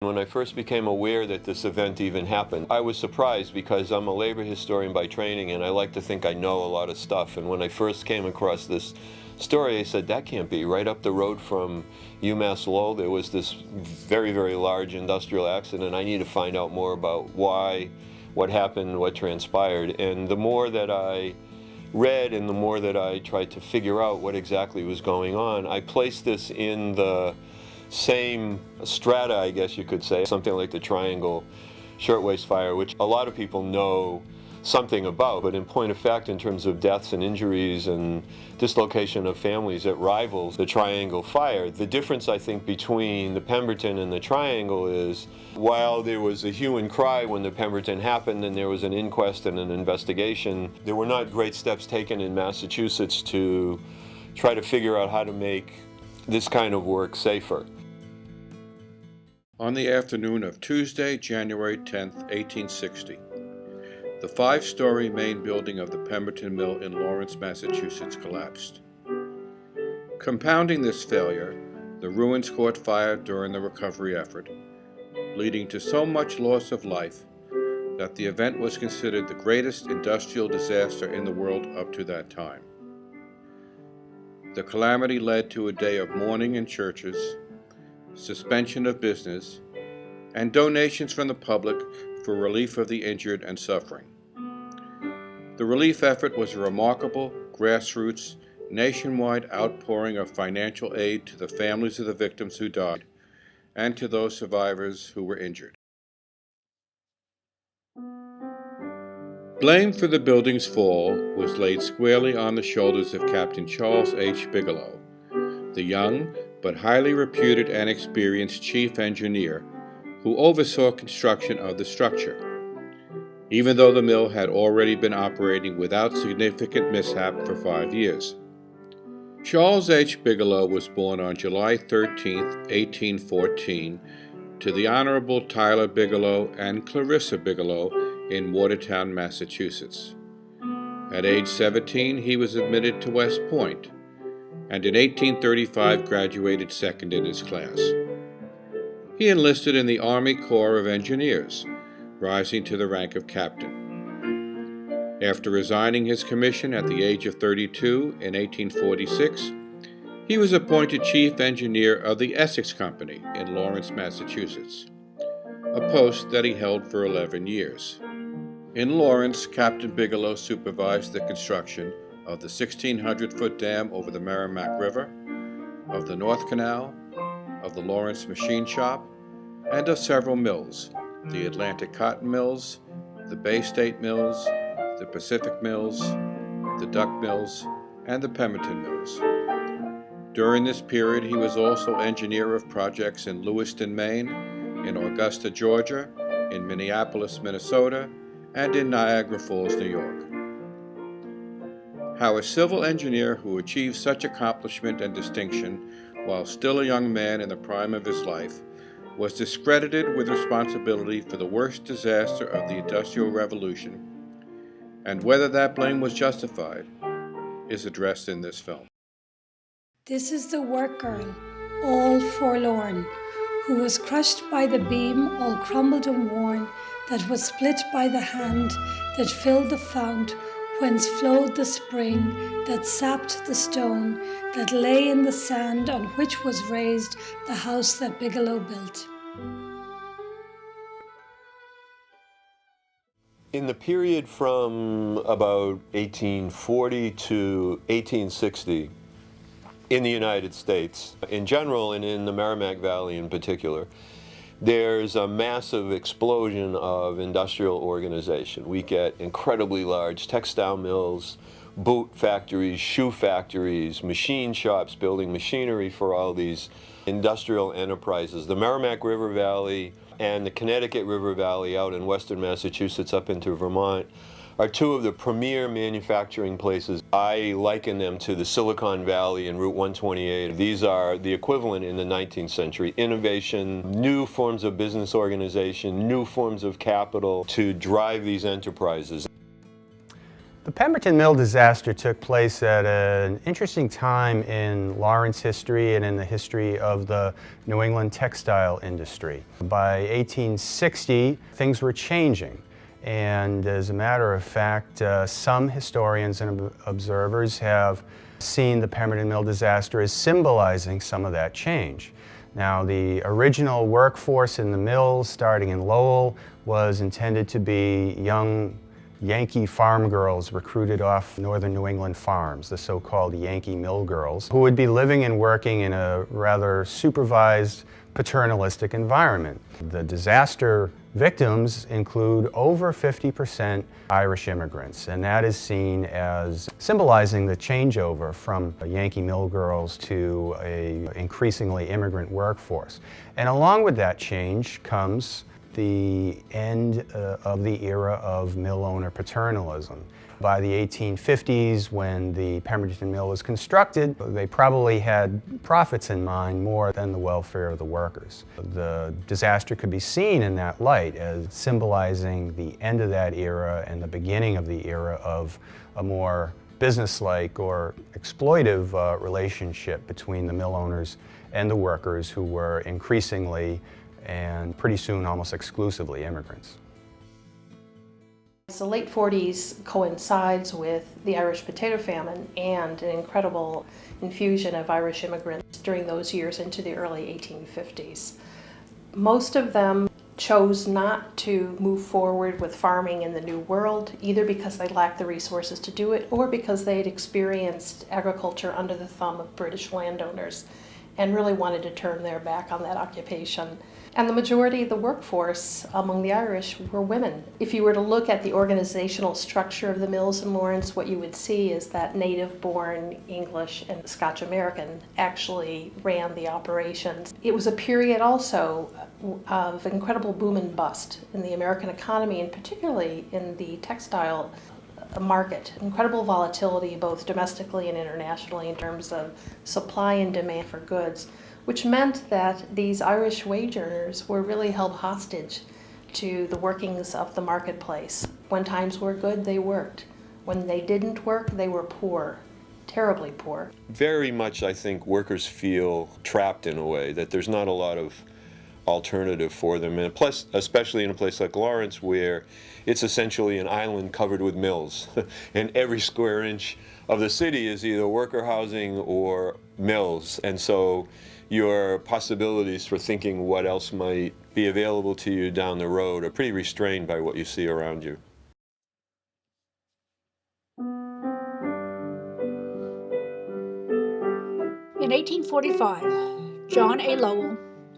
When I first became aware that this event even happened, I was surprised because I'm a labor historian by training and I like to think I know a lot of stuff. And when I first came across this story, I said, that can't be. Right up the road from UMass Lowell, there was this very, very large industrial accident. I need to find out more about why, what happened, what transpired. And the more that I read and the more that I tried to figure out what exactly was going on, I placed this in the same strata, I guess you could say, something like the Triangle Shirtwaist Fire, which a lot of people know something about, but in point of fact, in terms of deaths and injuries and dislocation of families, it rivals the Triangle Fire. The difference, I think, between the Pemberton and the Triangle is, while there was a hue and cry when the Pemberton happened and there was an inquest and an investigation, there were not great steps taken in Massachusetts to try to figure out how to make this kind of work safer. On the afternoon of Tuesday, January 10, 1860, the 5-story main building of the Pemberton Mill in Lawrence, Massachusetts collapsed. Compounding this failure, the ruins caught fire during the recovery effort, leading to so much loss of life that the event was considered the greatest industrial disaster in the world up to that time. The calamity led to a day of mourning in churches, suspension of business, and donations from the public for relief of the injured and suffering. The relief effort was a remarkable, grassroots, nationwide outpouring of financial aid to the families of the victims who died and to those survivors who were injured. Blame for the building's fall was laid squarely on the shoulders of Captain Charles H. Bigelow, the young but highly reputed and experienced chief engineer who oversaw construction of the structure, even though the mill had already been operating without significant mishap for 5 years. Charles H. Bigelow was born on July 13, 1814, to the Honorable Tyler Bigelow and Clarissa Bigelow in Watertown, Massachusetts. At age 17, he was admitted to West Point, and in 1835 graduated second in his class. He enlisted in the Army Corps of Engineers, rising to the rank of captain. After resigning his commission at the age of 32 in 1846, he was appointed chief engineer of the Essex Company in Lawrence, Massachusetts, a post that he held for 11 years. In Lawrence, Captain Bigelow supervised the construction of the 1,600-foot dam over the Merrimack River, of the North Canal, of the Lawrence Machine Shop, and of several mills, the Atlantic Cotton Mills, the Bay State Mills, the Pacific Mills, the Duck Mills, and the Pemberton Mills. During this period, he was also engineer of projects in Lewiston, Maine, in Augusta, Georgia, in Minneapolis, Minnesota, and in Niagara Falls, New York. How a civil engineer who achieved such accomplishment and distinction while still a young man in the prime of his life was discredited with responsibility for the worst disaster of the Industrial Revolution, and whether that blame was justified, is addressed in this film. This is the work girl, all forlorn, who was crushed by the beam, all crumbled and worn, that was split by the hand that filled the fount, whence flowed the spring that sapped the stone that lay in the sand on which was raised the house that Bigelow built. In the period from about 1840 to 1860, in the United States, in general and in the Merrimack Valley in particular, there's a massive explosion of industrial organization. We get incredibly large textile mills, boot factories, shoe factories, machine shops building machinery for all these industrial enterprises. The Merrimack River Valley and the Connecticut River Valley out in western Massachusetts up into Vermont are two of the premier manufacturing places. I liken them to the Silicon Valley and Route 128. These are the equivalent in the 19th century. Innovation, new forms of business organization, new forms of capital to drive these enterprises. The Pemberton Mill disaster took place at an interesting time in Lawrence history and in the history of the New England textile industry. By 1860, things were changing. And as a matter of fact, some historians and observers have seen the Pemberton Mill disaster as symbolizing some of that change. Now, the original workforce in the mills, starting in Lowell, was intended to be young Yankee farm girls recruited off northern New England farms, the so-called Yankee mill girls, who would be living and working in a rather supervised, paternalistic environment. The disaster victims include over 50% Irish immigrants, and that is seen as symbolizing the changeover from Yankee mill girls to an increasingly immigrant workforce. And along with that change comes the end of the era of mill owner paternalism. By the 1850s, when the Pemberton Mill was constructed, they probably had profits in mind more than the welfare of the workers. The disaster could be seen in that light as symbolizing the end of that era and the beginning of the era of a more businesslike or exploitive relationship between the mill owners and the workers, who were increasingly and pretty soon almost exclusively immigrants. The late 40s coincides with the Irish potato famine and an incredible infusion of Irish immigrants during those years into the early 1850s. Most of them chose not to move forward with farming in the New World, either because they lacked the resources to do it or because they had experienced agriculture under the thumb of British landowners and really wanted to turn their back on that occupation. And the majority of the workforce among the Irish were women. If you were to look at the organizational structure of the mills in Lawrence, what you would see is that native-born English and Scotch-American actually ran the operations. It was a period also of incredible boom and bust in the American economy, and particularly in the textile market. Incredible volatility both domestically and internationally in terms of supply and demand for goods, which meant that these Irish wage earners were really held hostage to the workings of the marketplace. When times were good, they worked. When they didn't work, they were poor, terribly poor. Very much, I think, workers feel trapped in a way, that there's not a lot of alternative for them. And plus, especially in a place like Lawrence, where it's essentially an island covered with mills. And every square inch of the city is either worker housing or mills. And so your possibilities for thinking what else might be available to you down the road are pretty restrained by what you see around you. In 1845, John A. Lowell,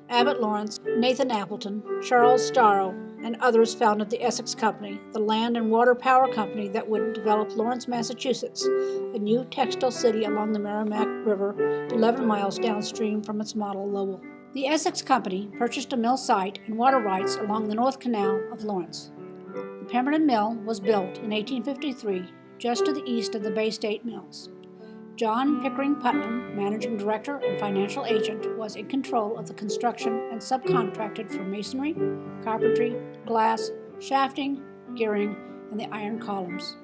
Abbott Lawrence, Nathan Appleton, Charles Starrow, and others founded the Essex Company, the land and water power company that would develop Lawrence, Massachusetts, a new textile city along the Merrimack River, 11 miles downstream from its model Lowell. The Essex Company purchased a mill site and water rights along the North Canal of Lawrence. The Pemberton Mill was built in 1853, just to the east of the Bay State Mills. John Pickering Putnam, managing director and financial agent, was in control of the construction and subcontracted for masonry, carpentry, glass, shafting, gearing, and the iron columns.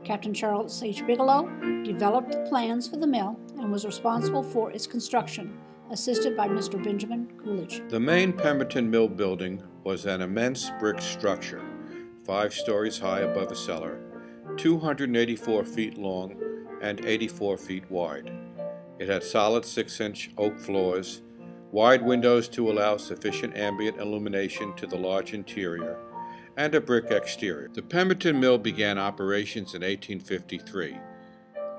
Captain Charles H. Bigelow developed the plans for the mill and was responsible for its construction, assisted by Mr. Benjamin Coolidge. The main Pemberton Mill building was an immense brick structure, 5 stories high above a cellar, 284 feet long, and 84 feet wide. It had solid 6-inch oak floors, wide windows to allow sufficient ambient illumination to the large interior, and a brick exterior. The Pemberton Mill began operations in 1853.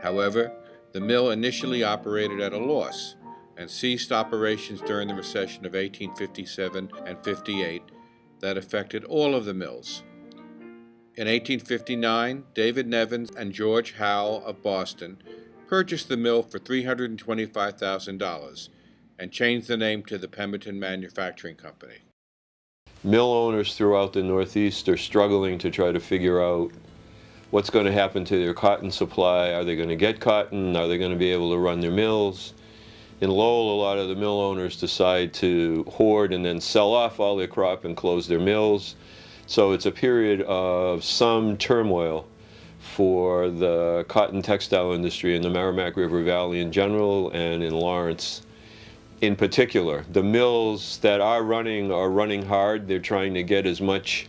However, the mill initially operated at a loss and ceased operations during the recession of 1857 and 58 that affected all of the mills. In 1859, David Nevins and George Howe of Boston purchased the mill for $325,000 and changed the name to the Pemberton Manufacturing Company. Mill owners throughout the Northeast are struggling to try to figure out what's going to happen to their cotton supply. Are they going to get cotton? Are they going to be able to run their mills? In Lowell, a lot of the mill owners decide to hoard and then sell off all their crop and close their mills. So it's a period of some turmoil for the cotton textile industry in the Merrimack River Valley in general and in Lawrence in particular. The mills that are running hard. They're trying to get as much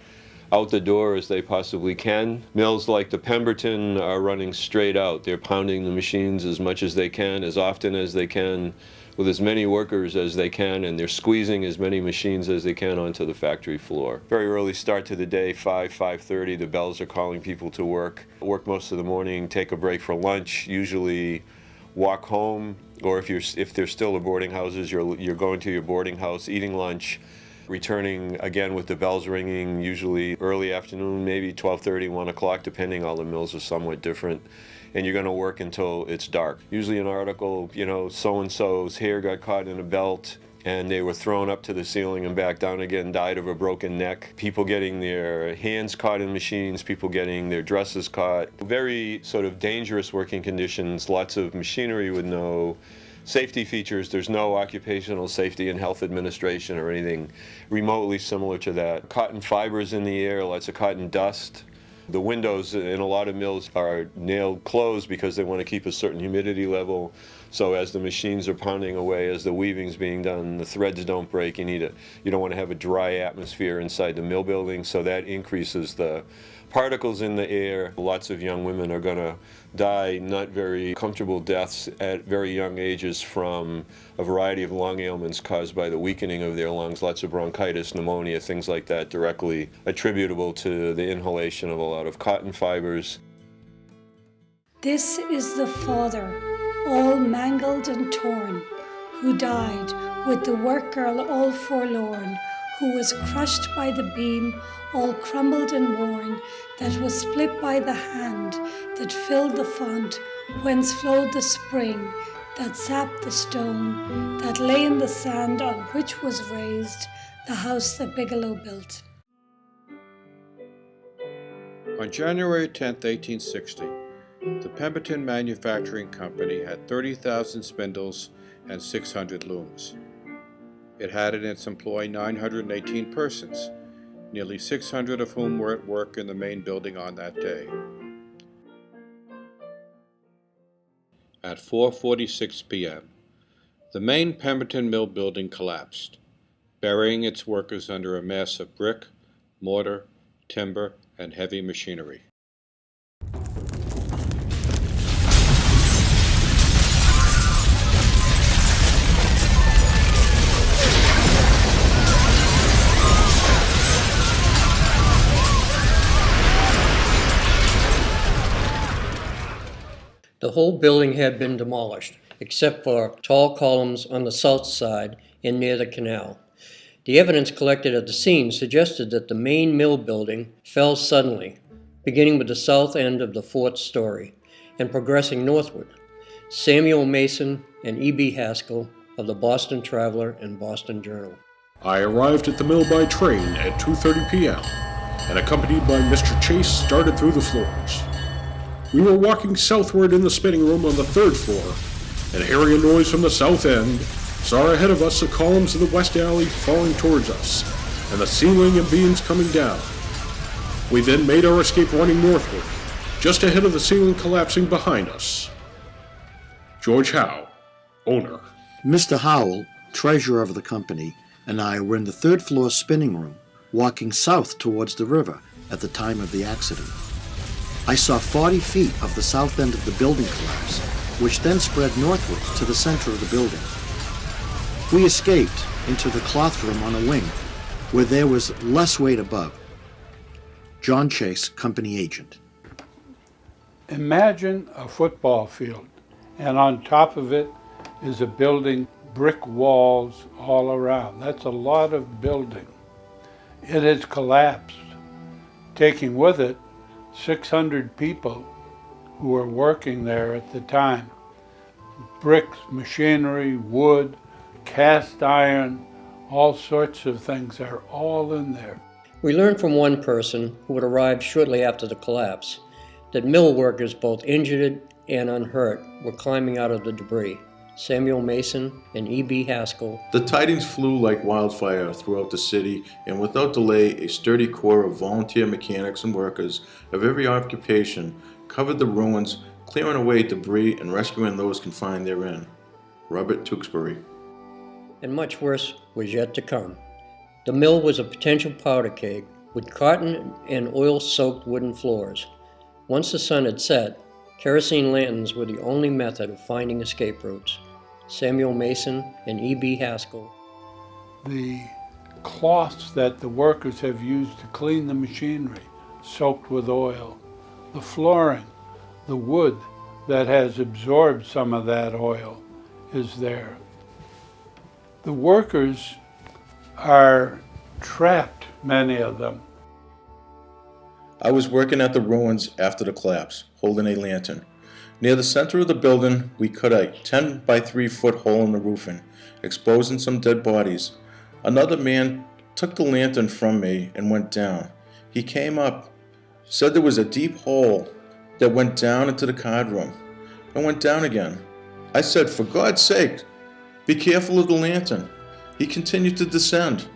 out the door as they possibly can. Mills like the Pemberton are running straight out. They're pounding the machines as much as they can, as often as they can, with as many workers as they can, and they're squeezing as many machines as they can onto the factory floor. Very early start to the day, 5:30, the bells are calling people to work. Work most of the morning, take a break for lunch, usually walk home, or if there's still a boarding houses, you're going to your boarding house, eating lunch, returning again with the bells ringing, usually early afternoon, maybe 12:30, 1 o'clock, depending. All the mills are somewhat different. And you're going to work until it's dark. Usually an article, so-and-so's hair got caught in a belt and they were thrown up to the ceiling and back down again, died of a broken neck. People getting their hands caught in machines, people getting their dresses caught. Very sort of dangerous working conditions, lots of machinery with no safety features. There's no occupational safety and health administration or anything remotely similar to that. Cotton fibers in the air, lots of cotton dust. The windows in a lot of mills are nailed closed because they want to keep a certain humidity level. So as the machines are pounding away, as the weaving's being done, the threads don't break. You don't want to have a dry atmosphere inside the mill building, so that increases the particles in the air. Lots of young women are going to die not very comfortable deaths at very young ages from a variety of lung ailments caused by the weakening of their lungs, lots of bronchitis, pneumonia, things like that, directly attributable to the inhalation of a lot of cotton fibers. This is the father, all mangled and torn, who died with the work girl all forlorn, who was crushed by the beam, all crumbled and worn, that was split by the hand, that filled the font, whence flowed the spring, that sapped the stone, that lay in the sand on which was raised the house that Bigelow built. On January 10, 1860, the Pemberton Manufacturing Company had 30,000 spindles and 600 looms. It had in its employ 918 persons, nearly 600 of whom were at work in the main building on that day. At 4:46 p.m., the main Pemberton mill building collapsed, burying its workers under a mass of brick, mortar, timber, and heavy machinery. The whole building had been demolished, except for tall columns on the south side and near the canal. The evidence collected at the scene suggested that the main mill building fell suddenly, beginning with the south end of the fourth story and progressing northward. Samuel Mason and E.B. Haskell of the Boston Traveler and Boston Journal. I arrived at the mill by train at 2:30 p.m. and accompanied by Mr. Chase started through the floors. We were walking southward in the spinning room on the third floor, and hearing a noise from the south end, saw ahead of us the columns of the west alley falling towards us, and the ceiling and beams coming down. We then made our escape running northward, just ahead of the ceiling collapsing behind us. George Howe, owner. Mr. Howell, treasurer of the company, and I were in the third floor spinning room, walking south towards the river at the time of the accident. I saw 40 feet of the south end of the building collapse, which then spread northward to the center of the building. We escaped into the cloth room on a wing, where there was less weight above. John Chase, company agent. Imagine a football field, and on top of it is a building, brick walls all around. That's a lot of building. It has collapsed, taking with it 600 people who were working there at the time. Bricks, machinery, wood, cast iron, all sorts of things are all in there. We learned from one person who had arrived shortly after the collapse that mill workers, both injured and unhurt, were climbing out of the debris. Samuel Mason and E.B. Haskell. The tidings flew like wildfire throughout the city, and without delay, a sturdy corps of volunteer mechanics and workers of every occupation covered the ruins, clearing away debris and rescuing those confined therein. Robert Tewksbury. And much worse was yet to come. The mill was a potential powder keg with cotton and oil-soaked wooden floors. Once the sun had set, kerosene lanterns were the only method of finding escape routes. Samuel Mason and E.B. Haskell. The cloths that the workers have used to clean the machinery, soaked with oil. The flooring, the wood that has absorbed some of that oil is there. The workers are trapped, many of them. I was working at the ruins after the collapse, holding a lantern. Near the center of the building, we cut a 10 by 3 foot hole in the roofing, exposing some dead bodies. Another man took the lantern from me and went down. He came up, said there was a deep hole that went down into the card room, and went down again. I said, for God's sake, be careful of the lantern. He continued to descend.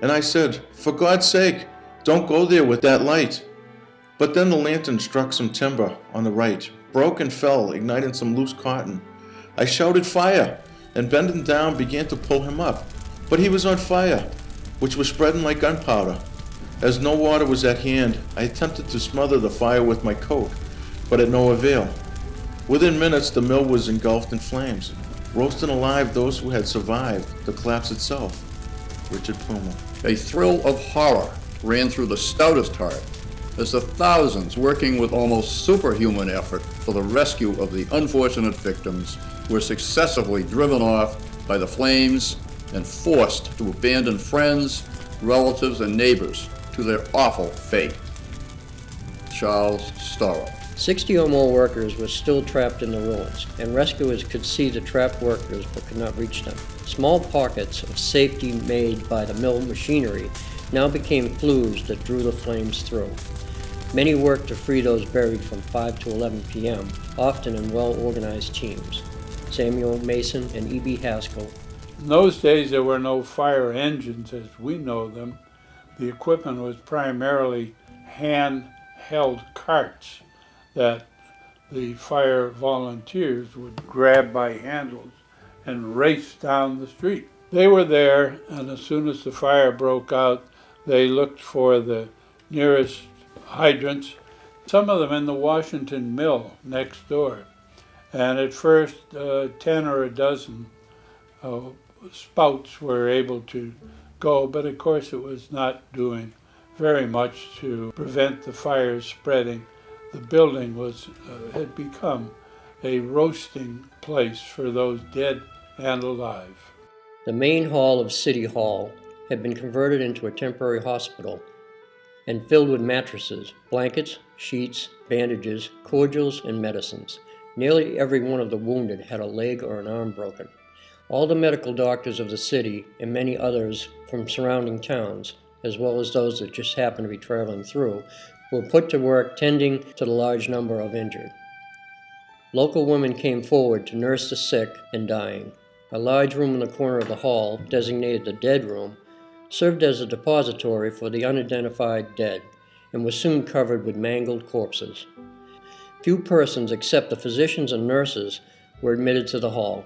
And I said, for God's sake, don't go there with that light. But then the lantern struck some timber on the right, broke and fell, igniting some loose cotton. I shouted fire, and bending down began to pull him up. But he was on fire, which was spreading like gunpowder. As no water was at hand, I attempted to smother the fire with my coat, but at no avail. Within minutes, the mill was engulfed in flames, roasting alive those who had survived the collapse itself. Richard Plumer. A thrill of horror ran through the stoutest heart as the thousands working with almost superhuman effort for the rescue of the unfortunate victims were successively driven off by the flames and forced to abandon friends, relatives, and neighbors to their awful fate. Charles Storrow. 60 or more workers were still trapped in the ruins, and rescuers could see the trapped workers but could not reach them. Small pockets of safety made by the mill machinery now became flues that drew the flames through. Many worked to free those buried from 5 to 11 p.m., often in well-organized teams. Samuel Mason and E.B. Haskell. In those days, there were no fire engines as we know them. The equipment was primarily hand-held carts that the fire volunteers would grab by handles and race down the street. They were there, and as soon as the fire broke out, they looked for the nearest hydrants, some of them in the Washington Mill next door. And at first, 10 or a dozen spouts were able to go, but of course it was not doing very much to prevent the fires spreading. The building had become a roasting place for those dead and alive. The main hall of City Hall had been converted into a temporary hospital and filled with mattresses, blankets, sheets, bandages, cordials, and medicines. Nearly every one of the wounded had a leg or an arm broken. All the medical doctors of the city and many others from surrounding towns, as well as those that just happened to be traveling through, were put to work tending to the large number of injured. Local women came forward to nurse the sick and dying. A large room in the corner of the hall, designated the dead room, served as a depository for the unidentified dead and was soon covered with mangled corpses. Few persons except the physicians and nurses were admitted to the hall,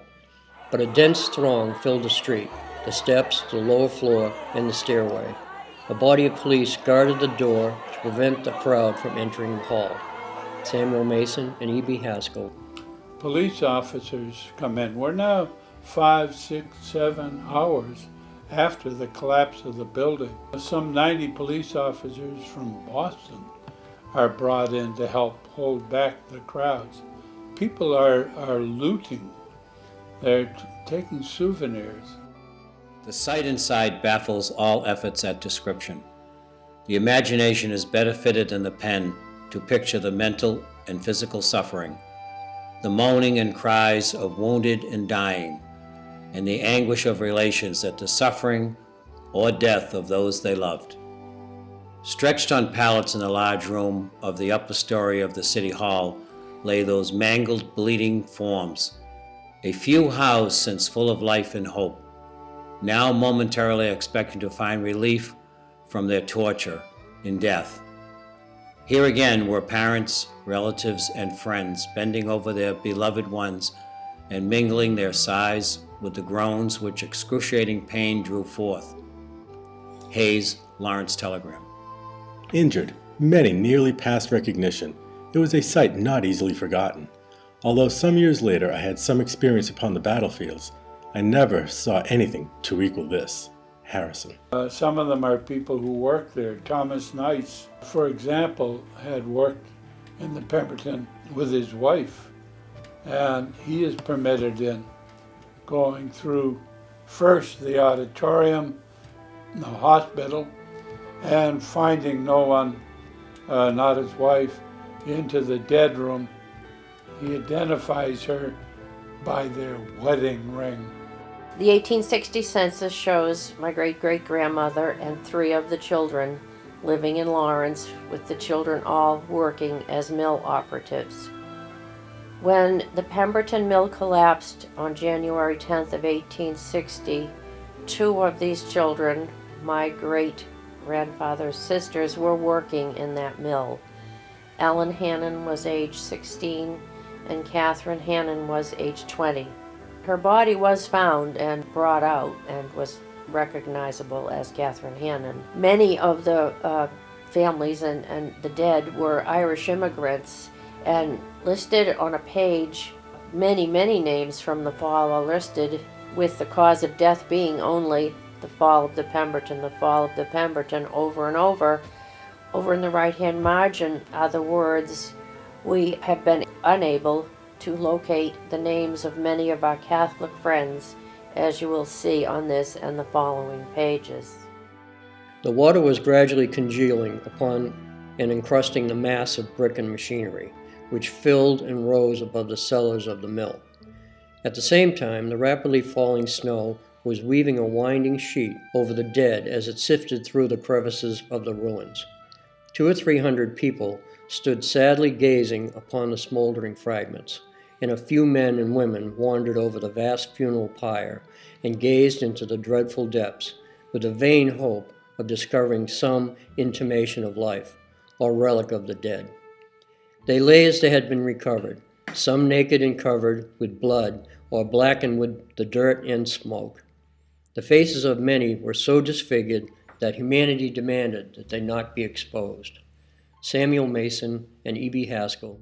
but a dense throng filled the street, the steps, the lower floor, and the stairway. A body of police guarded the door to prevent the crowd from entering the hall. Samuel Mason and E.B. Haskell. Police officers come in. We're now 5, 6, 7 hours after the collapse of the building. Some 90 police officers from Boston are brought in to help hold back the crowds. People are looting. They're taking souvenirs. The sight inside baffles all efforts at description. The imagination is better fitted than the pen to picture the mental and physical suffering, the moaning and cries of wounded and dying, and the anguish of relations at the suffering or death of those they loved. Stretched on pallets in the large room of the upper story of the City Hall lay those mangled, bleeding forms, a few housed since full of life and hope, now momentarily expecting to find relief from their torture in death. Here again were parents, relatives, and friends bending over their beloved ones and mingling their sighs with the groans which excruciating pain drew forth. Hayes, Lawrence Telegram. Injured, many nearly past recognition. It was a sight not easily forgotten. Although some years later I had some experience upon the battlefields, I never saw anything to equal this. Harrison. Some of them are people who work there. Thomas Nice, for example, had worked in the Pemberton with his wife, and he is permitted in, going through first the auditorium, the hospital, and finding no one, not his wife, into the dead room. He identifies her by their wedding ring. The 1860 census shows my great-great-grandmother and 3 of the children living in Lawrence, with the children all working as mill operatives. When the Pemberton mill collapsed on January 10th of 1860, 2 of these children, my great-grandfather's sisters, were working in that mill. Ellen Hannon was age 16 and Catherine Hannon was age 20. Her body was found and brought out and was recognizable as Catherine Hannon. Many of the families and the dead were Irish immigrants, and listed on a page, many names from the fall are listed, with the cause of death being only the fall of the Pemberton, over and over. Over in the right-hand margin are the words, "We have been unable to locate the names of many of our Catholic friends," as you will see on this and the following pages. The water was gradually congealing upon and encrusting the mass of brick and machinery, which filled and rose above the cellars of the mill. At the same time, the rapidly falling snow was weaving a winding sheet over the dead as it sifted through the crevices of the ruins. 200 or 300 people stood sadly gazing upon the smoldering fragments, and a few men and women wandered over the vast funeral pyre and gazed into the dreadful depths with a vain hope of discovering some intimation of life or relic of the dead. They lay as they had been recovered, some naked and covered with blood or blackened with the dirt and smoke. The faces of many were so disfigured that humanity demanded that they not be exposed. Samuel Mason and E.B. Haskell.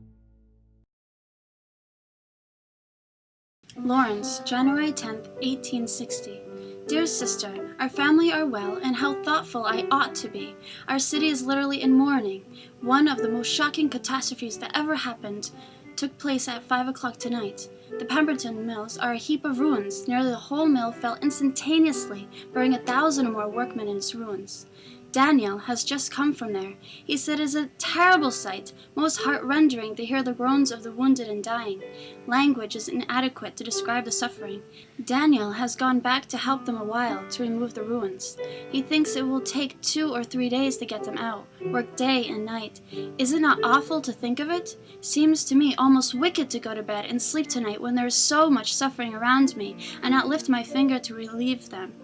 Lawrence, January 10th, 1860. Dear sister, our family are well, and how thoughtful I ought to be. Our city is literally in mourning. One of the most shocking catastrophes that ever happened took place at 5 o'clock tonight. The Pemberton mills are a heap of ruins. Nearly the whole mill fell instantaneously, burying 1,000 or more workmen in its ruins. Daniel has just come from there. He said it is a terrible sight, most heart-rending to hear the groans of the wounded and dying. Language is inadequate to describe the suffering. Daniel has gone back to help them a while to remove the ruins. He thinks it will take 2 or 3 days to get them out, work day and night. Is it not awful to think of it? Seems to me almost wicked to go to bed and sleep tonight when there is so much suffering around me, and not lift my finger to relieve them.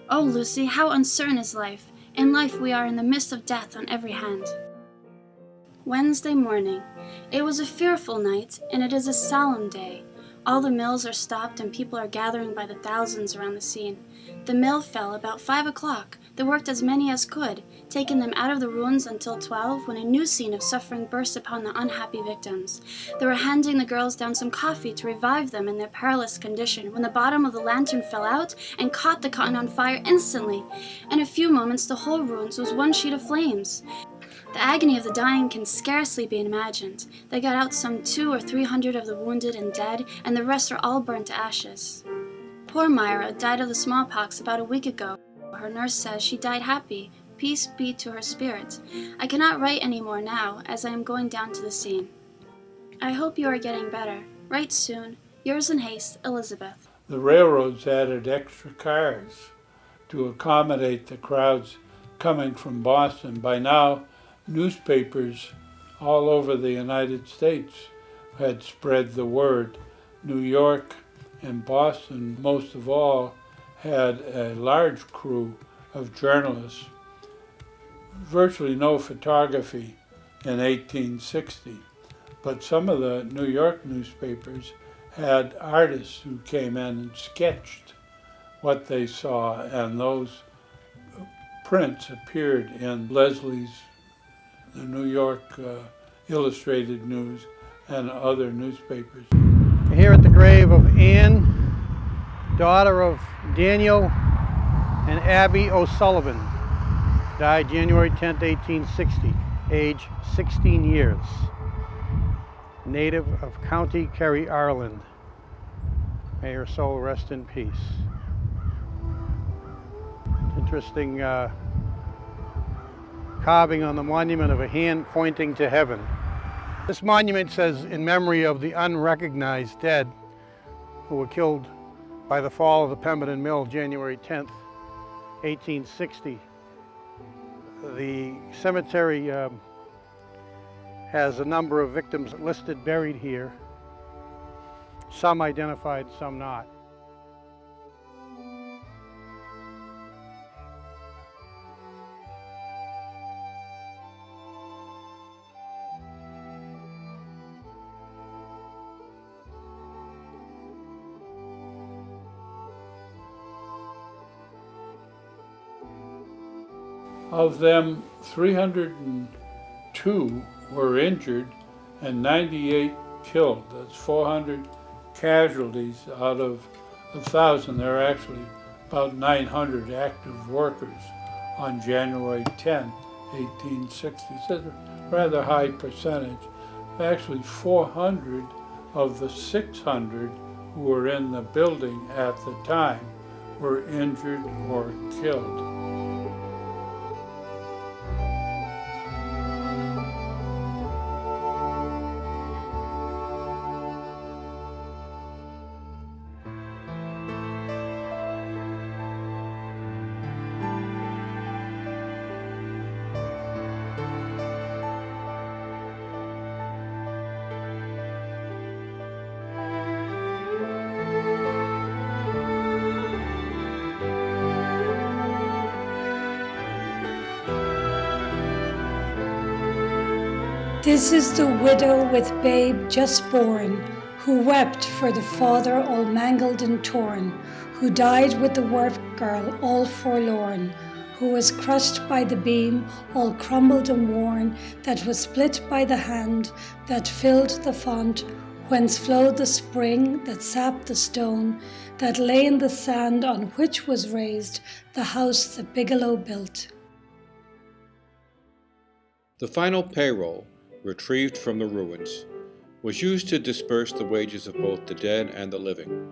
Oh, Lucy, how uncertain is life! In life we are in the midst of death on every hand. Wednesday morning. It was a fearful night, and it is a solemn day. All the mills are stopped and people are gathering by the thousands around the scene. The mill fell about 5 o'clock. They worked as many as could, taking them out of the ruins until 12, when a new scene of suffering burst upon the unhappy victims. They were handing the girls down some coffee to revive them in their perilous condition, when the bottom of the lantern fell out and caught the cotton on fire instantly. In a few moments the whole ruins was one sheet of flames. The agony of the dying can scarcely be imagined. They got out some 200 or 300 of the wounded and dead, and the rest are all burnt to ashes. Poor Myra died of the smallpox about a week ago. Her nurse says she died happy. Peace be to her spirit. I cannot write any more now, as I am going down to the scene. I hope you are getting better. Write soon. Yours in haste, Elizabeth. The railroads added extra cars to accommodate the crowds coming from Boston. By now, newspapers all over the United States had spread the word. New York and Boston, most of all, had a large crew of journalists. Virtually no photography in 1860. But some of the New York newspapers had artists who came in and sketched what they saw, and those prints appeared in Leslie's, the New York Illustrated News, and other newspapers. Here at the grave of Anne, daughter of Daniel and Abby O'Sullivan, died January 10th, 1860, age 16 years. Native of County Kerry, Ireland. May her soul rest in peace. Interesting carving on the monument of a hand pointing to heaven. This monument says, in memory of the unrecognized dead who were killed by the fall of the Pemberton Mill January 10th, 1860. The cemetery has a number of victims listed buried here, some identified, some not. Of them, 302 were injured and 98 killed. That's 400 casualties out of 1,000. There are actually about 900 active workers on January 10, 1860. It's a rather high percentage. Actually, 400 of the 600 who were in the building at the time were injured or killed. This is the widow with babe just born, who wept for the father all mangled and torn, who died with the work girl all forlorn, who was crushed by the beam, all crumbled and worn, that was split by the hand that filled the font, whence flowed the spring that sapped the stone, that lay in the sand on which was raised the house that Bigelow built. The final payroll, retrieved from the ruins, was used to disperse the wages of both the dead and the living.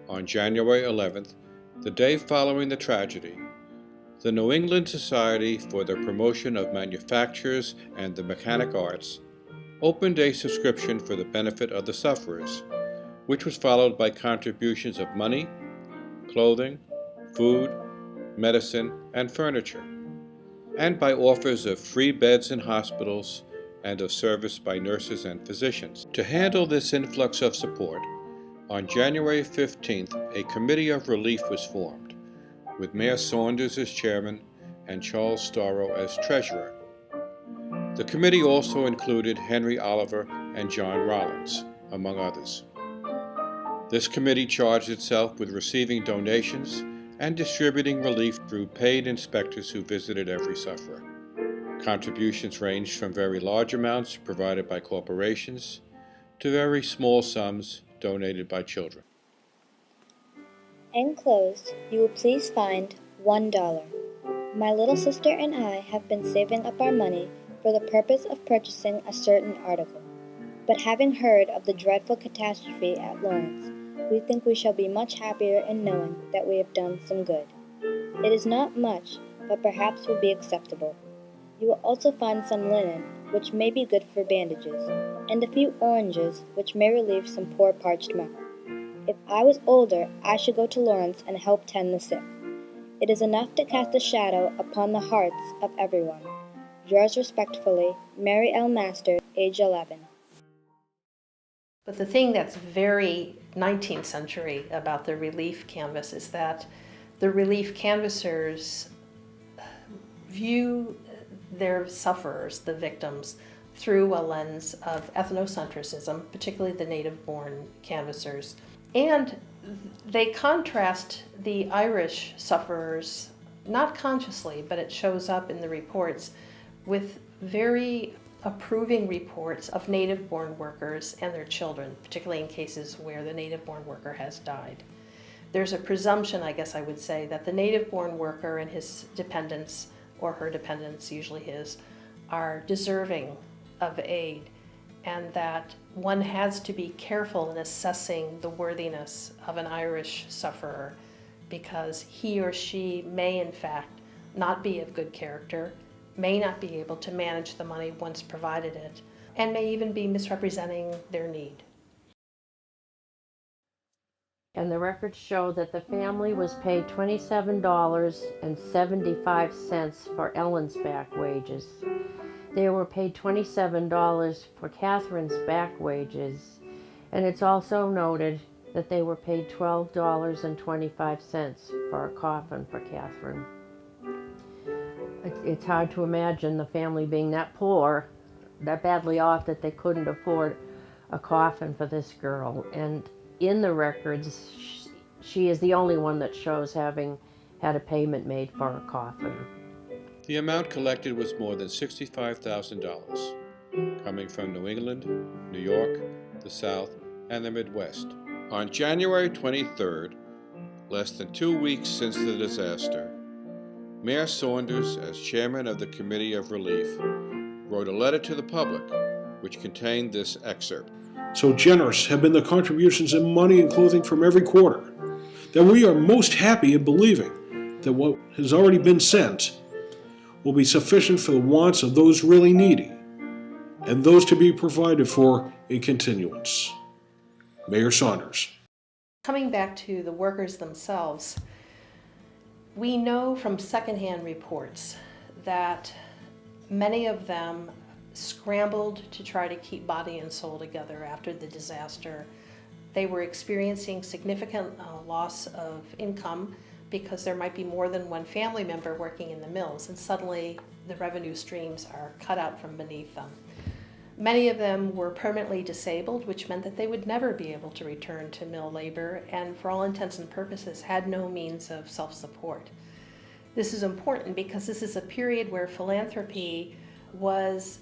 On January 11th, the day following the tragedy, the New England Society for the Promotion of Manufactures and the Mechanic Arts opened a subscription for the benefit of the sufferers, which was followed by contributions of money, clothing, food, medicine, and furniture, and by offers of free beds in hospitals and of service by nurses and physicians. To handle this influx of support, on January 15th, a committee of relief was formed, with Mayor Saunders as chairman and Charles Starrow as treasurer. The committee also included Henry Oliver and John Rollins, among others. This committee charged itself with receiving donations and distributing relief through paid inspectors who visited every sufferer. Contributions ranged from very large amounts provided by corporations to very small sums donated by children. Enclosed, you will please find $1. My little sister and I have been saving up our money for the purpose of purchasing a certain article. But having heard of the dreadful catastrophe at Lawrence, we think we shall be much happier in knowing that we have done some good. It is not much, but perhaps will be acceptable. You will also find some linen, which may be good for bandages, and a few oranges, which may relieve some poor parched mouth. If I was older, I should go to Lawrence and help tend the sick. It is enough to cast a shadow upon the hearts of everyone. Yours respectfully, Mary L. Masters, age 11. But the thing that's very 19th century about the relief canvas is that the relief canvassers view their sufferers, the victims, through a lens of ethnocentrism, particularly the native-born canvassers. And they contrast the Irish sufferers, not consciously, but it shows up in the reports, with very approving reports of native-born workers and their children, particularly in cases where the native-born worker has died. There's a presumption, I guess I would say, that the native-born worker and his dependents, or her dependents, usually his, are deserving of aid, and that one has to be careful in assessing the worthiness of an Irish sufferer, because he or she may in fact not be of good character, may not be able to manage the money once provided it, and may even be misrepresenting their need. And the records show that the family was paid $27.75 for Ellen's back wages. They were paid $27 for Catherine's back wages, and it's also noted that they were paid $12.25 for a coffin for Catherine. It's hard to imagine the family being that poor, that badly off, that they couldn't afford a coffin for this girl. And in the records, she is the only one that shows having had a payment made for a coffin. The amount collected was more than $65,000, coming from New England, New York, the South, and the Midwest. On January 23rd, less than 2 weeks since the disaster, Mayor Saunders, as chairman of the Committee of Relief, wrote a letter to the public which contained this excerpt. So generous have been the contributions in money and clothing from every quarter, that we are most happy in believing that what has already been sent will be sufficient for the wants of those really needy, and those to be provided for in continuance. Mayor Saunders. Coming back to the workers themselves, we know from secondhand reports that many of them scrambled to try to keep body and soul together after the disaster. They were experiencing significant loss of income because there might be more than one family member working in the mills, and suddenly the revenue streams are cut out from beneath them. Many of them were permanently disabled, which meant that they would never be able to return to mill labor, and for all intents and purposes had no means of self-support. This is important because this is a period where philanthropy was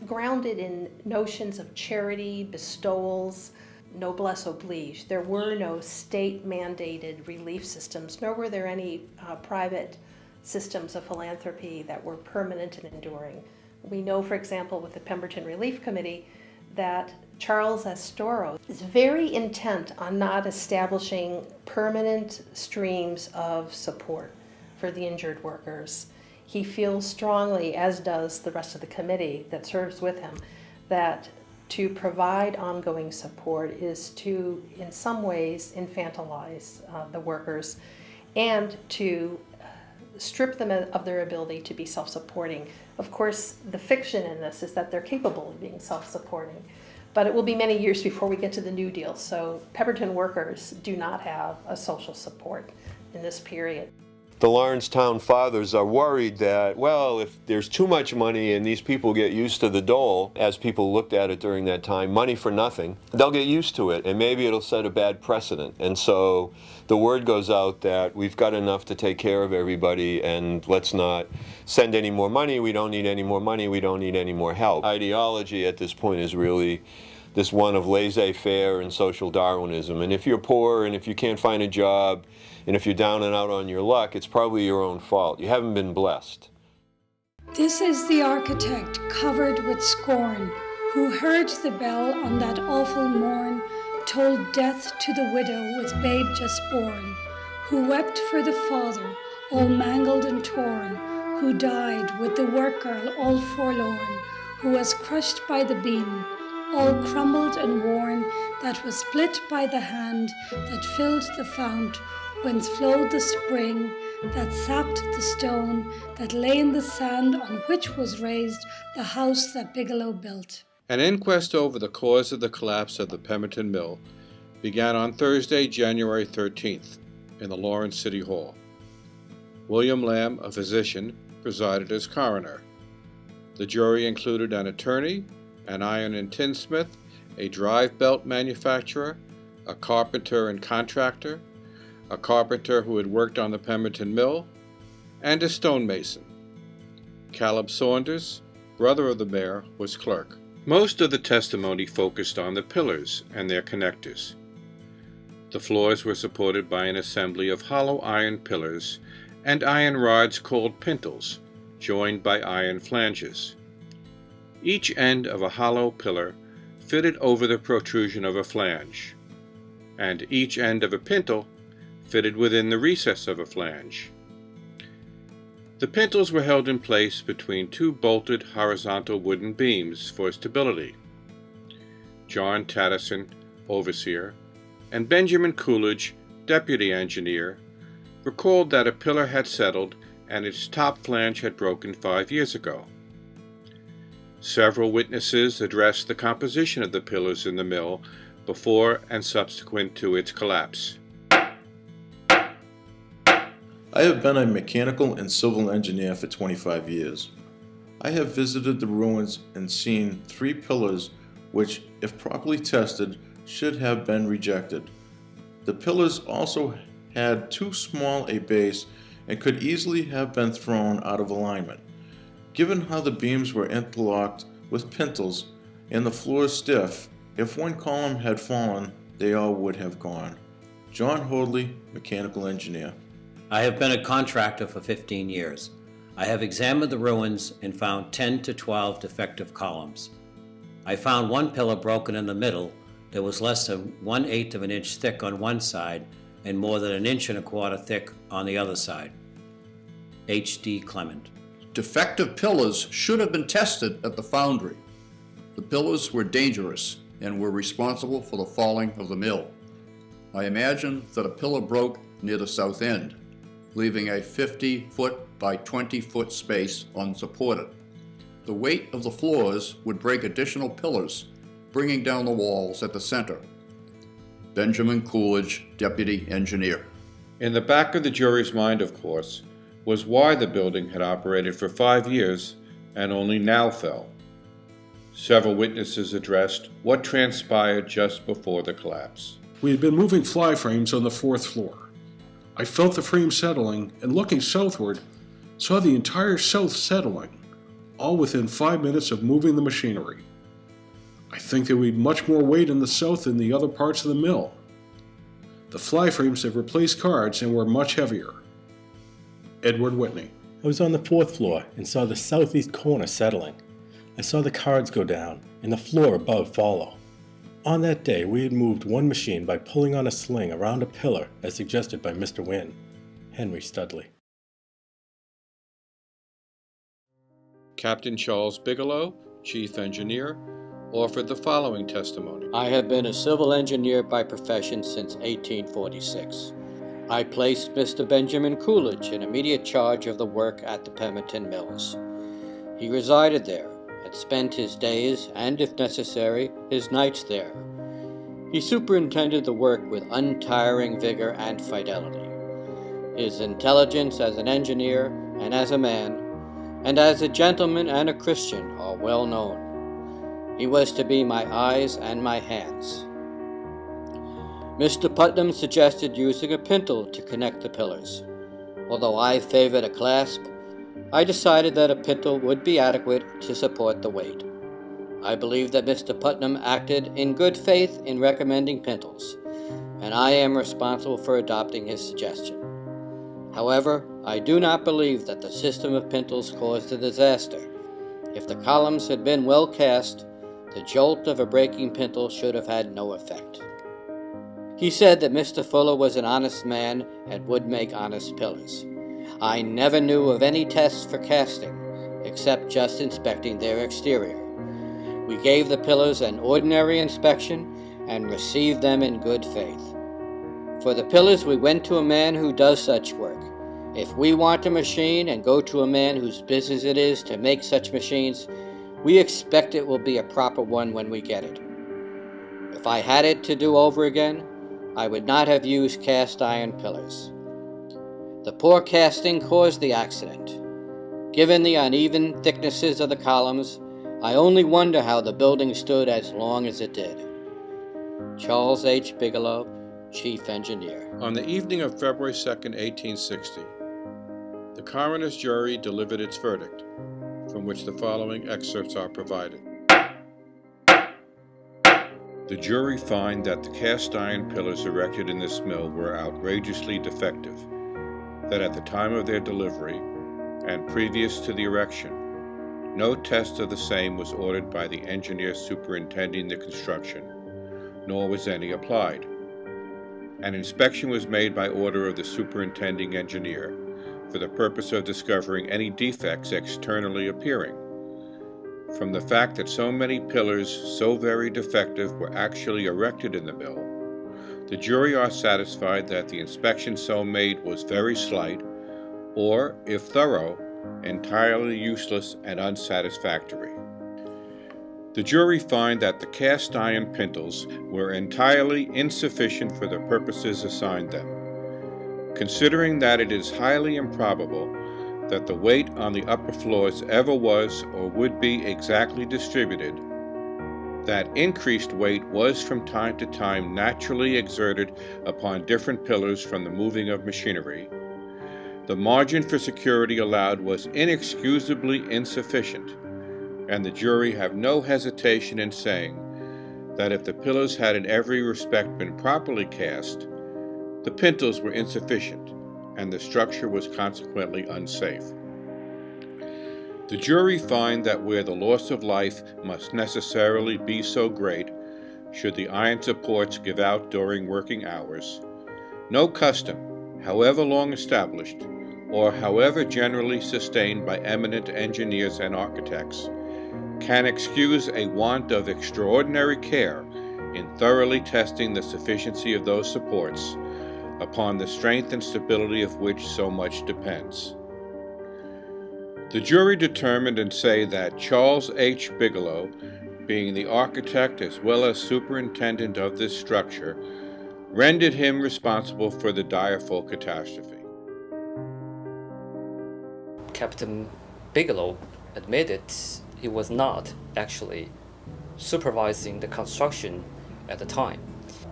grounded in notions of charity, bestowals, noblesse oblige. There were no state-mandated relief systems, nor were there any private systems of philanthropy that were permanent and enduring. We know, for example, with the Pemberton Relief Committee, that Charles S. Storrow is very intent on not establishing permanent streams of support for the injured workers. He feels strongly, as does the rest of the committee that serves with him, that to provide ongoing support is to, in some ways, infantilize the workers and to strip them of their ability to be self-supporting. Of course, the fiction in this is that they're capable of being self-supporting, but it will be many years before we get to the New Deal. So Pemberton workers do not have a social support in this period. The Lawrencetown fathers are worried that, well, if there's too much money and these people get used to the dole, as people looked at it during that time, money for nothing, they'll get used to it and maybe it'll set a bad precedent. And so the word goes out that we've got enough to take care of everybody and let's not send any more money, we don't need any more money, we don't need any more help. Ideology at this point is really this one of laissez-faire and social Darwinism. And if you're poor and if you can't find a job, and if you're down and out on your luck, it's probably your own fault. You haven't been blessed. This is the architect covered with scorn, who heard the bell on that awful morn, told death to the widow with babe just born, who wept for the father, all mangled and torn, who died with the work girl all forlorn, who was crushed by the beam, all crumbled and worn, that was split by the hand that filled the fount, whence flowed the spring, that sapped the stone, that lay in the sand on which was raised the house that Bigelow built. An inquest over the cause of the collapse of the Pemberton Mill began on Thursday, January 13th, in the Lawrence City Hall. William Lamb, a physician, presided as coroner. The jury included an attorney, an iron and tinsmith, a drive belt manufacturer, a carpenter and contractor, a carpenter who had worked on the Pemberton mill, and a stonemason. Caleb Saunders, brother of the mayor, was clerk. Most of the testimony focused on the pillars and their connectors. The floors were supported by an assembly of hollow iron pillars and iron rods called pintles, joined by iron flanges. Each end of a hollow pillar fitted over the protrusion of a flange, and each end of a pintle fitted within the recess of a flange. The pintles were held in place between two bolted horizontal wooden beams for stability. John Tatterson, overseer, and Benjamin Coolidge, deputy engineer, recalled that a pillar had settled and its top flange had broken 5 years ago. Several witnesses addressed the composition of the pillars in the mill before and subsequent to its collapse. I have been a mechanical and civil engineer for 25 years. I have visited the ruins and seen 3 pillars which, if properly tested, should have been rejected. The pillars also had too small a base and could easily have been thrown out of alignment. Given how the beams were interlocked with pintles and the floor stiff, if one column had fallen, they all would have gone. John Hoadley, mechanical engineer. I have been a contractor for 15 years. I have examined the ruins and found 10 to 12 defective columns. I found one pillar broken in the middle that was less than 1/8 of an inch thick on one side and more than 1 1/4 inches thick on the other side. H.D. Clement. Defective pillars should have been tested at the foundry. The pillars were dangerous and were responsible for the falling of the mill. I imagine that a pillar broke near the south end, leaving a 50-foot by 20-foot space unsupported. The weight of the floors would break additional pillars, bringing down the walls at the center. Benjamin Coolidge, deputy engineer. In the back of the jury's mind, of course, was why the building had operated for 5 years and only now fell. Several witnesses addressed what transpired just before the collapse. We had been moving fly frames on the 4th floor. I felt the frame settling and, looking southward, saw the entire south settling, all within 5 minutes of moving the machinery. I think there would be much more weight in the south than the other parts of the mill. The fly frames have replaced cards and were much heavier. Edward Whitney. I was on the 4th floor and saw the southeast corner settling. I saw the cards go down and the floor above follow. On that day, we had moved one machine by pulling on a sling around a pillar as suggested by Mr. Wynne. Henry Studley. Captain Charles Bigelow, chief engineer, offered the following testimony. I have been a civil engineer by profession since 1846. I placed Mr. Benjamin Coolidge in immediate charge of the work at the Pemberton Mills. He resided there and spent his days, and if necessary, his nights there. He superintended the work with untiring vigor and fidelity. His intelligence as an engineer and as a man, and as a gentleman and a Christian, are well known. He was to be my eyes and my hands. Mr. Putnam suggested using a pintle to connect the pillars. Although I favored a clasp, I decided that a pintle would be adequate to support the weight. I believe that Mr. Putnam acted in good faith in recommending pintles, and I am responsible for adopting his suggestion. However, I do not believe that the system of pintles caused the disaster. If the columns had been well cast, the jolt of a breaking pintle should have had no effect. He said that Mr. Fuller was an honest man and would make honest pillars. I never knew of any tests for casting, except just inspecting their exterior. We gave the pillars an ordinary inspection and received them in good faith. For the pillars, we went to a man who does such work. If we want a machine and go to a man whose business it is to make such machines, we expect it will be a proper one when we get it. If I had it to do over again, I would not have used cast iron pillars. The poor casting caused the accident. Given the uneven thicknesses of the columns, I only wonder how the building stood as long as it did. Charles H. Bigelow, Chief Engineer. On the evening of February 2nd, 1860, the coroner's jury delivered its verdict, from which the following excerpts are provided. The jury find that the cast iron pillars erected in this mill were outrageously defective, that at the time of their delivery, and previous to the erection, no test of the same was ordered by the engineer superintending the construction, nor was any applied. An inspection was made by order of the superintending engineer for the purpose of discovering any defects externally appearing. From the fact that so many pillars so very defective were actually erected in the mill, the jury are satisfied that the inspection so made was very slight, or, if thorough, entirely useless and unsatisfactory. The jury find that the cast iron pintles were entirely insufficient for the purposes assigned them. Considering that it is highly improbable that the weight on the upper floors ever was or would be exactly distributed, that increased weight was from time to time naturally exerted upon different pillars from the moving of machinery, the margin for security allowed was inexcusably insufficient, and the jury have no hesitation in saying that if the pillars had in every respect been properly cast, the pintles were insufficient, and the structure was consequently unsafe. The jury find that where the loss of life must necessarily be so great, should the iron supports give out during working hours, no custom, however long established, or however generally sustained by eminent engineers and architects, can excuse a want of extraordinary care in thoroughly testing the sufficiency of those supports, upon the strength and stability of which so much depends. The jury determined and say that Charles H. Bigelow, being the architect as well as superintendent of this structure, rendered him responsible for the direful catastrophe. Captain Bigelow admitted he was not actually supervising the construction at the time.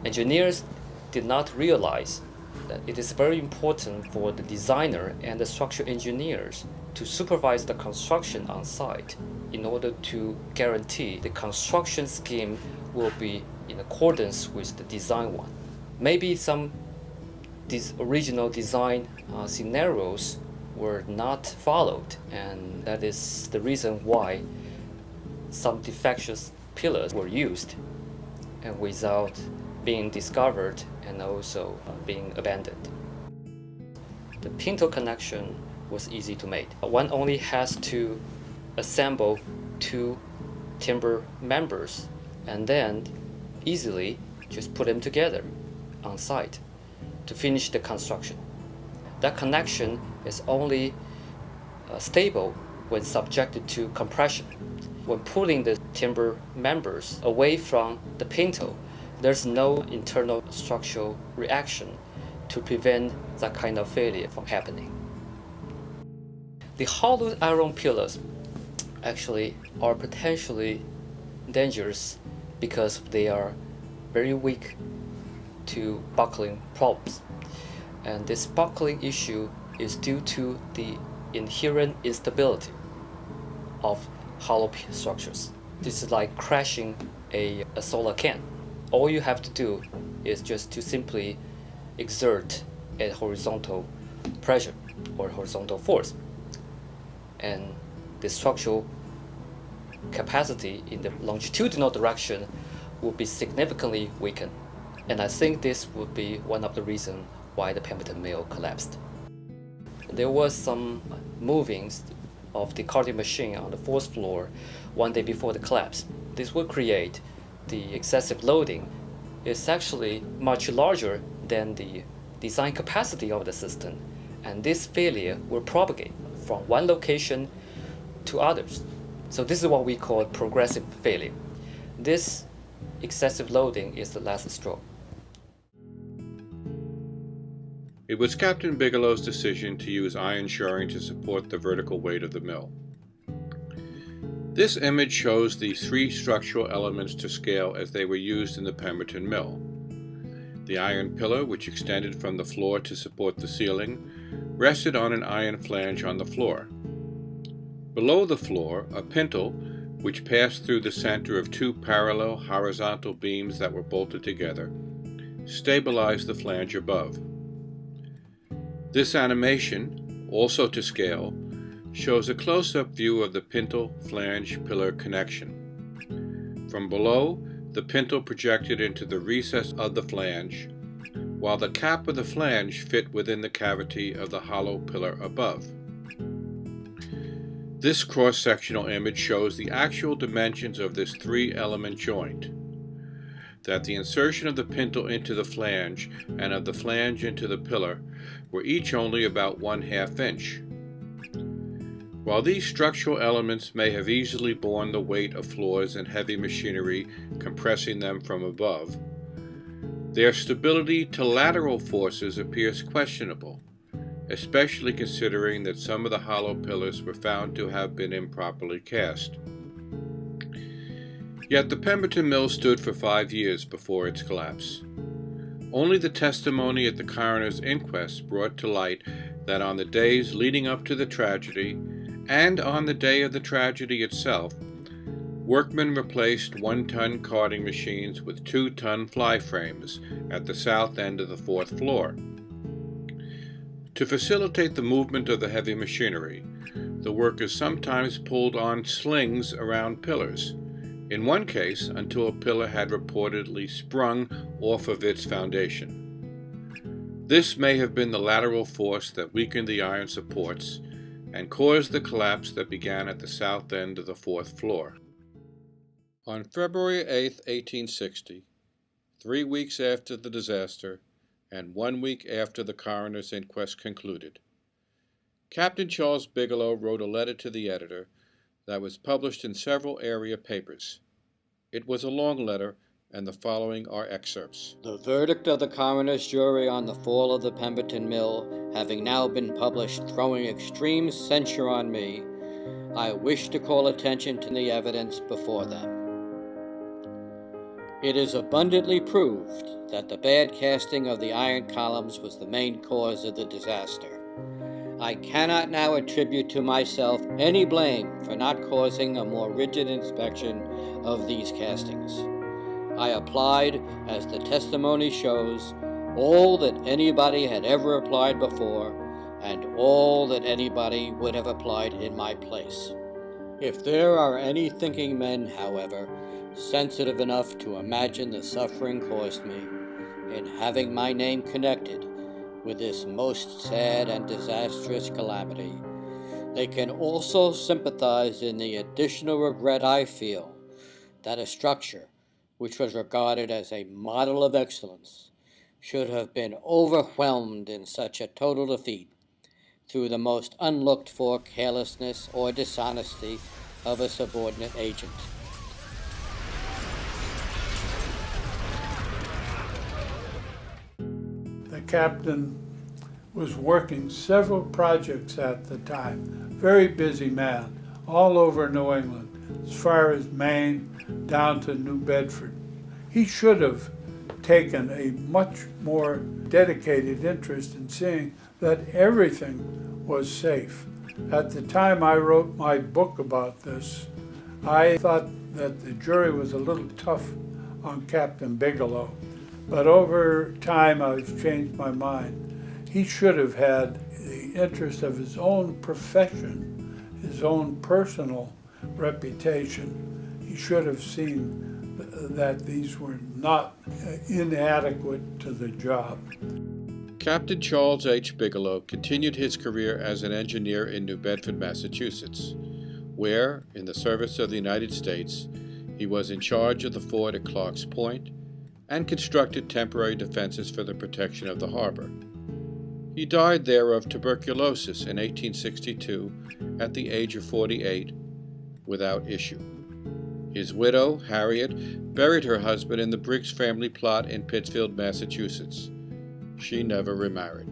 Engineers did not realize that it is very important for the designer and the structural engineers to supervise the construction on site in order to guarantee the construction scheme will be in accordance with the design one. Maybe some original design scenarios were not followed, and that is the reason why some defectious pillars were used and without being discovered and also being abandoned. The pintle connection was easy to make. One only has to assemble two timber members and then easily just put them together on site to finish the construction. That connection is only stable when subjected to compression. When pulling the timber members away from the pintle, there's no internal structural reaction to prevent that kind of failure from happening. The hollow iron pillars actually are potentially dangerous because they are very weak to buckling problems. And this buckling issue is due to the inherent instability of hollow structures. This is like crashing a solar can. All you have to do is just to simply exert a horizontal pressure or horizontal force, and the structural capacity in the longitudinal direction will be significantly weakened. And I think this would be one of the reasons why the Pemberton mill collapsed. There was some movings of the carting machine on the fourth floor one day before the collapse. This would create the excessive loading. It's actually much larger than the design capacity of the system, and this failure will propagate from one location to others. So this is what we call progressive failure. This excessive loading is the last straw. It was Captain Bigelow's decision to use iron shoring to support the vertical weight of the mill. This image shows the three structural elements to scale as they were used in the Pemberton mill. The iron pillar, which extended from the floor to support the ceiling, rested on an iron flange on the floor. Below the floor, a pintle, which passed through the center of two parallel horizontal beams that were bolted together, stabilized the flange above. This animation, also to scale, shows a close-up view of the pintle-flange-pillar connection. From below, the pintle projected into the recess of the flange, while the cap of the flange fit within the cavity of the hollow pillar above. This cross-sectional image shows the actual dimensions of this three-element joint, that the insertion of the pintle into the flange and of the flange into the pillar were each only about 1/2 inch. While these structural elements may have easily borne the weight of floors and heavy machinery compressing them from above, their stability to lateral forces appears questionable, especially considering that some of the hollow pillars were found to have been improperly cast. Yet the Pemberton mill stood for 5 years before its collapse. Only the testimony at the coroner's inquest brought to light that on the days leading up to the tragedy, and on the day of the tragedy itself, workmen replaced 1-ton carding machines with 2-ton fly frames at the south end of the 4th floor. To facilitate the movement of the heavy machinery, the workers sometimes pulled on slings around pillars, in one case until a pillar had reportedly sprung off of its foundation. This may have been the lateral force that weakened the iron supports and caused the collapse that began at the south end of the 4th floor. On February 8, 1860, 3 weeks after the disaster, and 1 week after the coroner's inquest concluded, Captain Charles Bigelow wrote a letter to the editor that was published in several area papers. It was a long letter, and the following are excerpts. The verdict of the coroner's jury on the fall of the Pemberton mill having now been published, throwing extreme censure on me, I wish to call attention to the evidence before them. It is abundantly proved that the bad casting of the iron columns was the main cause of the disaster. I cannot now attribute to myself any blame for not causing a more rigid inspection of these castings. I applied, as the testimony shows, all that anybody had ever applied before, and all that anybody would have applied in my place. If there are any thinking men, however, sensitive enough to imagine the suffering caused me in having my name connected with this most sad and disastrous calamity, they can also sympathize in the additional regret I feel that a structure which was regarded as a model of excellence should have been overwhelmed in such a total defeat through the most unlooked-for carelessness or dishonesty of a subordinate agent. The captain was working several projects at the time. Very busy man, all over New England, as far as Maine, down to New Bedford. He should have taken a much more dedicated interest in seeing that everything was safe. At the time I wrote my book about this, I thought that the jury was a little tough on Captain Bigelow, but over time I've changed my mind. He should have had the interest of his own profession, his own personal reputation. He should have seen that these were not inadequate to the job. Captain Charles H. Bigelow continued his career as an engineer in New Bedford, Massachusetts, where, in the service of the United States, he was in charge of the fort at Clark's Point and constructed temporary defenses for the protection of the harbor. He died there of tuberculosis in 1862 at the age of 48, without issue. His widow, Harriet, buried her husband in the Briggs family plot in Pittsfield, Massachusetts. She never remarried.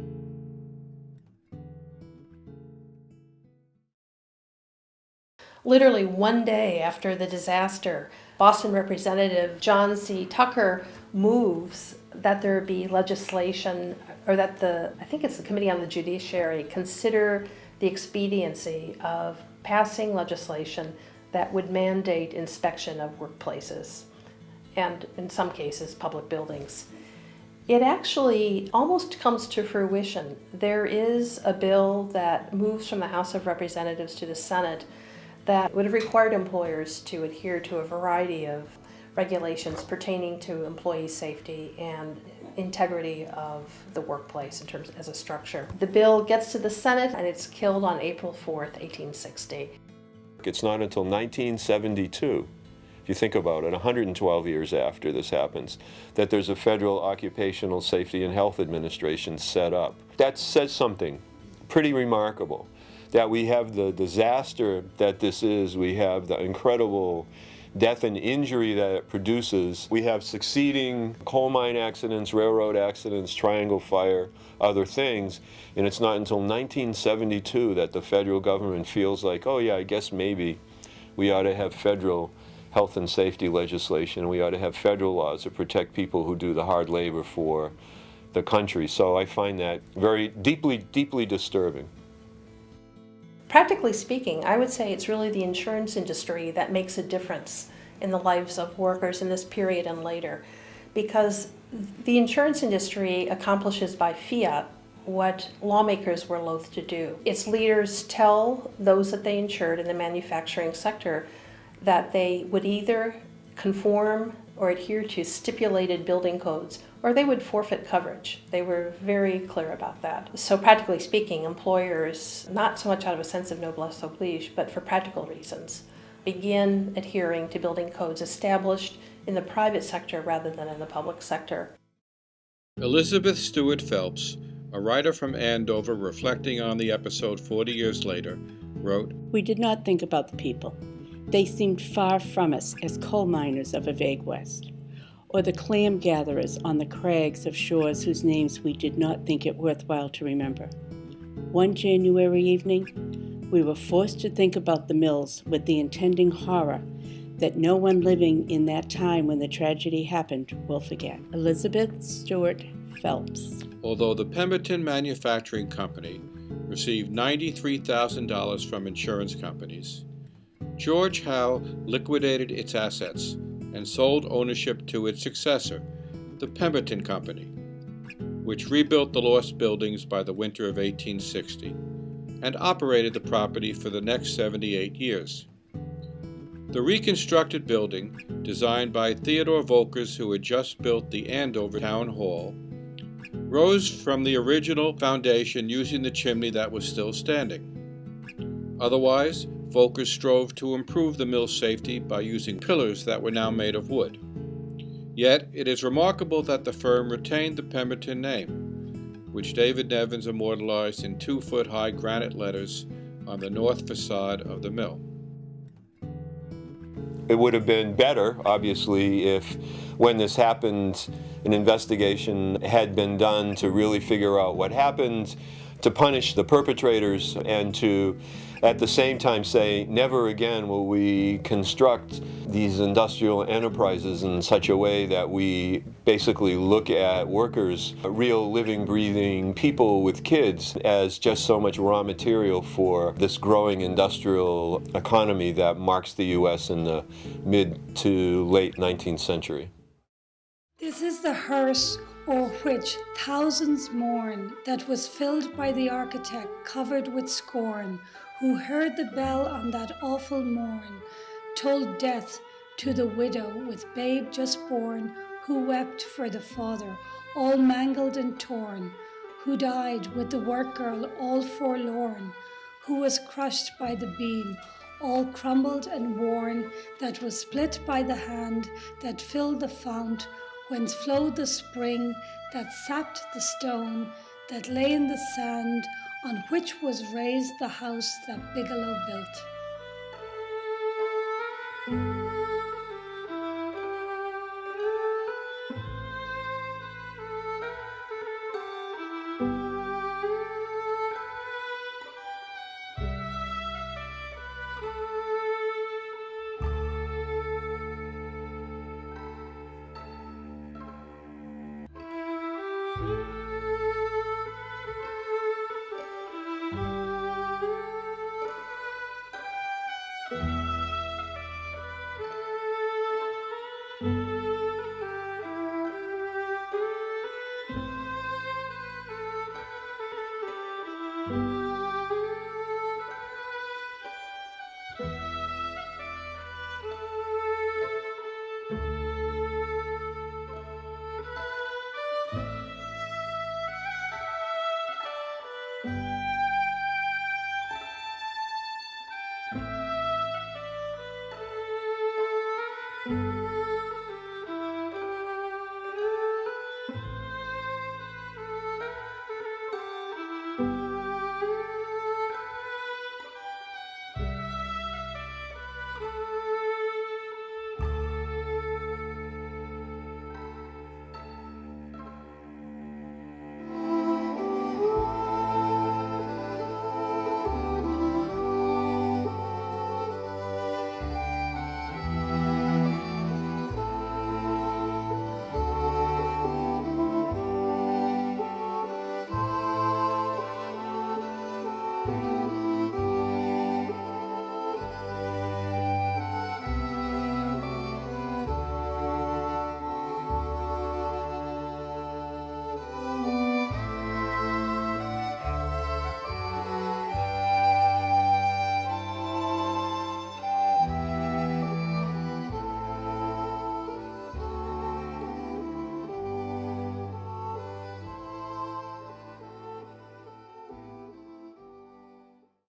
Literally one day after the disaster, Boston Representative John C. Tucker moves that there be legislation, or that I think it's the Committee on the Judiciary, consider the expediency of passing legislation that would mandate inspection of workplaces and, in some cases, public buildings. It actually almost comes to fruition. There is a bill that moves from the House of Representatives to the Senate that would have required employers to adhere to a variety of regulations pertaining to employee safety and integrity of the workplace in terms as a structure. The bill gets to the Senate and it's killed on April 4th, 1860. It's not until 1972, if you think about it, 112 years after this happens, that there's a Federal Occupational Safety and Health Administration set up. That says something pretty remarkable, that we have the disaster that this is, we have the incredible death and injury that it produces. We have succeeding coal mine accidents, railroad accidents, Triangle Fire, other things, and it's not until 1972 that the federal government feels like, oh yeah, I guess maybe we ought to have federal health and safety legislation, we ought to have federal laws to protect people who do the hard labor for the country. So I find that very deeply, deeply disturbing. Practically speaking, I would say it's really the insurance industry that makes a difference in the lives of workers in this period and later, because the insurance industry accomplishes by fiat what lawmakers were loath to do. Its leaders tell those that they insured in the manufacturing sector that they would either conform or adhere to stipulated building codes, or they would forfeit coverage. They were very clear about that. So practically speaking, employers, not so much out of a sense of noblesse oblige, but for practical reasons, begin adhering to building codes established in the private sector rather than in the public sector. Elizabeth Stewart Phelps, a writer from Andover reflecting on the episode 40 years later, wrote, "We did not think about the people. They seemed far from us as coal miners of a vague West, or the clam gatherers on the crags of shores whose names we did not think it worthwhile to remember. One January evening, we were forced to think about the mills with the intending horror that no one living in that time when the tragedy happened will forget." Elizabeth Stewart Phelps. Although the Pemberton Manufacturing Company received $93,000 from insurance companies, George Howe liquidated its assets and sold ownership to its successor, the Pemberton Company, which rebuilt the lost buildings by the winter of 1860 and operated the property for the next 78 years. The reconstructed building, designed by Theodore Volkers, who had just built the Andover Town Hall, rose from the original foundation using the chimney that was still standing. Otherwise, Volkers strove to improve the mill's safety by using pillars that were now made of wood. Yet, it is remarkable that the firm retained the Pemberton name, which David Nevins immortalized in 2-foot-high granite letters on the north facade of the mill. It would have been better, obviously, if when this happened, an investigation had been done to really figure out what happened, to punish the perpetrators, and to, at the same time, say, never again will we construct these industrial enterprises in such a way that we basically look at workers, real living, breathing people with kids, as just so much raw material for this growing industrial economy that marks the U.S. in the mid to late 19th century. This is the hearse o'er which thousands mourn, that was filled by the architect covered with scorn, who heard the bell on that awful morn, told death to the widow with babe just born, who wept for the father, all mangled and torn, who died with the work girl all forlorn, who was crushed by the beam, all crumbled and worn, that was split by the hand that filled the fount, whence flowed the spring that sapped the stone, that lay in the sand, on which was raised the house that Bigelow built. Thank you.